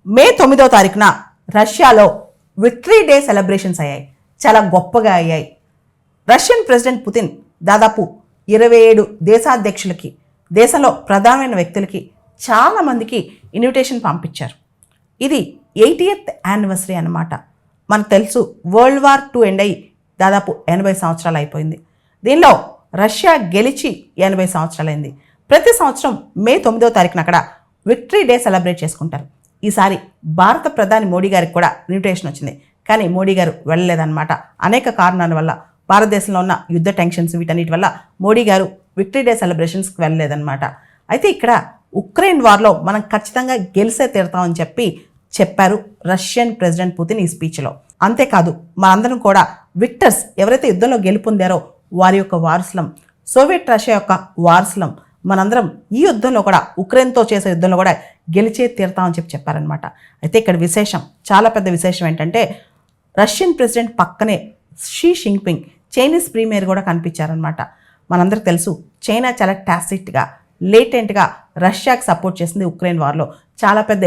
మే 9వ తారీఖున రష్యాలో victory day celebrations అయ్యాయి. చాలా గొప్పగా అయ్యాయి. రష్యన్ ప్రెసిడెంట్ పుతిన్ దాదాపు 27 దేశాధ్యక్షులకి, దేశంలో ప్రధానమైన వ్యక్తులకి, చాలామందికి ఇన్విటేషన్ పంపించారు. ఇది 80th యానివర్సరీ అన్నమాట. మనకు తెలుసు వరల్డ్ వార్ II ఎండ్ అయ్యి దాదాపు 80 సంవత్సరాలు అయిపోయింది. దీనిలో రష్యా గెలిచి 80 సంవత్సరాలైంది. ప్రతి సంవత్సరం మే 9వ తారీఖున అక్కడ విక్టరీ డే సెలబ్రేట్ చేసుకుంటారు. ఈసారి భారత ప్రధాని మోడీ గారికి కూడా ఇన్విటేషన్ వచ్చింది. కానీ మోడీ గారు వెళ్ళలేదన్నమాట. అనేక కారణాల వల్ల, భారతదేశంలో ఉన్న యుద్ధ టెన్షన్స్ వీటన్నిటి వల్ల మోడీ గారు విక్టరీ డే సెలబ్రేషన్స్కి వెళ్ళలేదన్నమాట. అయితే ఇక్కడ ఉక్రెయిన్ వార్లో మనం ఖచ్చితంగా గెలిసే తీరుతామని చెప్పారు రష్యన్ ప్రెసిడెంట్ పుతిన్ ఈ స్పీచ్లో. అంతేకాదు మనందరం కూడా విక్టర్స్, ఎవరైతే యుద్ధంలో గెలుపొందారో వారి యొక్క వారసులం, సోవియట్ రష్యా యొక్క వారసులం, మనందరం ఈ యుద్ధంలో కూడా, ఉక్రెయిన్తో చేసే యుద్ధంలో కూడా గెలిచే తీరుతామని చెప్పారనమాట. అయితే ఇక్కడ విశేషం, చాలా పెద్ద విశేషం ఏంటంటే రష్యన్ ప్రెసిడెంట్ పక్కనే షీ జిన్పింగ్, చైనీస్ ప్రీమియర్ కూడా కనిపించారనమాట. మనందరికి తెలుసు చైనా చాలా టాసిట్గా, లేటెంట్గా రష్యాకి సపోర్ట్ చేసింది ఉక్రెయిన్ వార్లో. చాలా పెద్ద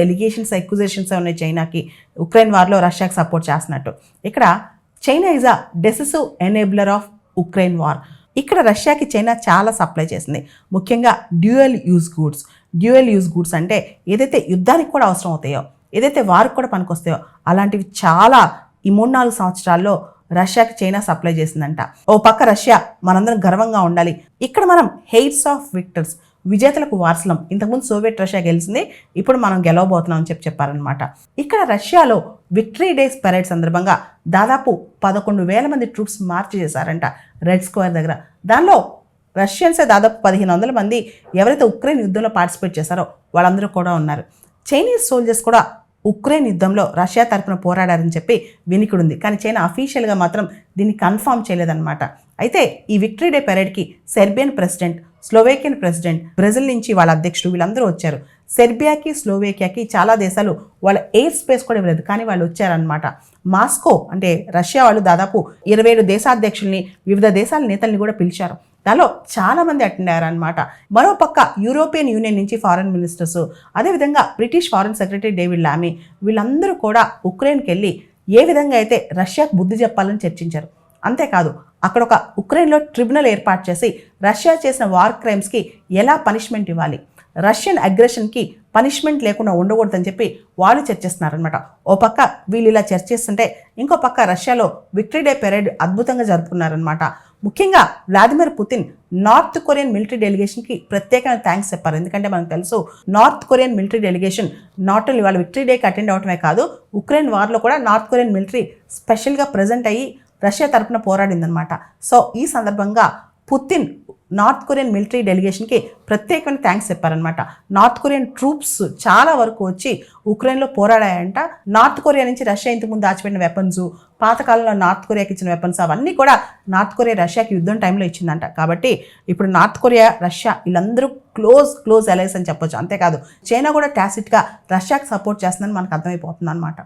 ఎక్యూజేషన్స్ ఉన్నాయి చైనాకి, ఉక్రెయిన్ వార్లో రష్యాకి సపోర్ట్ చేస్తున్నట్టు. ఇక్కడ China is a decisive enabler of Ukraine war. ఇక్కడ రష్యాకి చైనా చాలా సప్లై చేసింది, ముఖ్యంగా డ్యూయల్ యూజ్ గూడ్స్ అంటే ఏదైతే యుద్ధానికి కూడా అవసరం అవుతాయో, ఏదైతే వారికి కూడా పనికొస్తాయో అలాంటివి చాలా ఈ 3-4 సంవత్సరాల్లో రష్యాకి చైనా సప్లై చేసిందంట. ఓ పక్క రష్యా మనందరం గర్వంగా ఉండాలి, ఇక్కడ మనం హెయిర్స్ ఆఫ్ విక్టర్స్, విజేతలకు వారసులం, ఇంతకుముందు సోవియట్ రష్యా గెలిచింది, ఇప్పుడు మనం గెలవబోతున్నాం అని చెప్పారనమాట. ఇక్కడ రష్యాలో విక్టరీ డేస్ పెరేడ్ సందర్భంగా దాదాపు 11,000 మంది ట్రూప్స్ మార్చ్ చేశారంట రెడ్ స్క్వేర్ దగ్గర. దానిలో రష్యన్సే దాదాపు 1,500 మంది ఎవరైతే ఉక్రెయిన్ యుద్ధంలో పార్టిసిపేట్ చేశారో వాళ్ళందరూ కూడా ఉన్నారు. చైనీస్ సోల్జర్స్ కూడా ఉక్రెయిన్ యుద్ధంలో రష్యా తరపున పోరాడారని చెప్పి వినికిడుంది. కానీ చైనా అఫీషియల్గా మాత్రం దీన్ని కన్ఫర్మ్ చేయలేదన్నమాట. అయితే ఈ విక్టరీ డే పెరేడ్కి Serbian president, Slovakian president, Brazil నుంచి వాళ్ళ అధ్యక్షుడు వీళ్ళందరూ వచ్చారు. సెర్బియాకి, స్లోవేకియాకి చాలా దేశాలు వాళ్ళ ఎయిర్ స్పేస్ కూడా ఇవ్వలేదు, కానీ వాళ్ళు వచ్చారనమాట. మాస్కో అంటే రష్యా వాళ్ళు దాదాపు 27 దేశాధ్యక్షుల్ని, వివిధ దేశాల నేతల్ని కూడా పిలిచారు. దానిలో చాలామంది అటెండ్ అయ్యారనమాట. మరోపక్క యూరోపియన్ యూనియన్ నుంచి ఫారెన్ మినిస్టర్స్, అదేవిధంగా బ్రిటిష్ ఫారెన్ సెక్రటరీ డేవిడ్ లామీ, వీళ్ళందరూ కూడా ఉక్రెయిన్కి వెళ్ళి ఏ విధంగా అయితే రష్యాకు బుద్ధి చెప్పాలని చర్చించారు. అంతేకాదు అక్కడ ఒక ఉక్రెయిన్లో ట్రిబ్యునల్ ఏర్పాటు చేసి రష్యా చేసిన వార్ క్రైమ్స్కి ఎలా పనిష్మెంట్ ఇవ్వాలి, రష్యన్ అగ్రెషన్కి పనిష్మెంట్ లేకుండా ఉండకూడదని చెప్పి వాళ్ళు చర్చిస్తున్నారనమాట. ఓ పక్క వీళ్ళు ఇలా చర్చిస్తుంటే ఇంకో పక్క రష్యాలో విక్టరీ డే పెరేడ్ అద్భుతంగా జరుపుకున్నారనమాట. ముఖ్యంగా Vladimir Putin North Korean military డెలిగేషన్కి ప్రత్యేకంగా థ్యాంక్స్ చెప్పారు. ఎందుకంటే మనకు తెలుసు North Korean military delegation not only వాళ్ళ విక్టరీ డేకి అటెండ్ అవటమే కాదు, ఉక్రెయిన్ వార్లో కూడా నార్త్ కొరియన్ మిలిటరీ స్పెషల్గా ప్రజెంట్ అయ్యి రష్యా తరపున పోరాడిందనమాట. సో ఈ సందర్భంగా పుతిన్ నార్త్ కొరియన్ మిలిటరీ డెలిగేషన్కి ప్రత్యేకమైన థ్యాంక్స్ చెప్పారనమాట. నార్త్ కొరియన్ ట్రూప్స్ చాలా వరకు వచ్చి ఉక్రెయిన్లో పోరాడాయంట. నార్త్ కొరియా నుంచి రష్యా ఇంతకుముందు దాచిపెట్టిన వెపన్స్, పాతకాలంలో నార్త్ కొరియాకి ఇచ్చిన వెపన్స్, అవన్నీ కూడా నార్త్ కొరియా రష్యాకి యుద్ధం టైంలో ఇచ్చిందంట. కాబట్టి ఇప్పుడు నార్త్ కొరియా, రష్యా వీళ్ళందరూ క్లోజ్ అలైస్ అని చెప్పొచ్చు. అంతేకాదు చైనా కూడా టాసిట్గా రష్యాకి సపోర్ట్ చేస్తుందని మనకు అర్థమైపోతుంది అనమాట.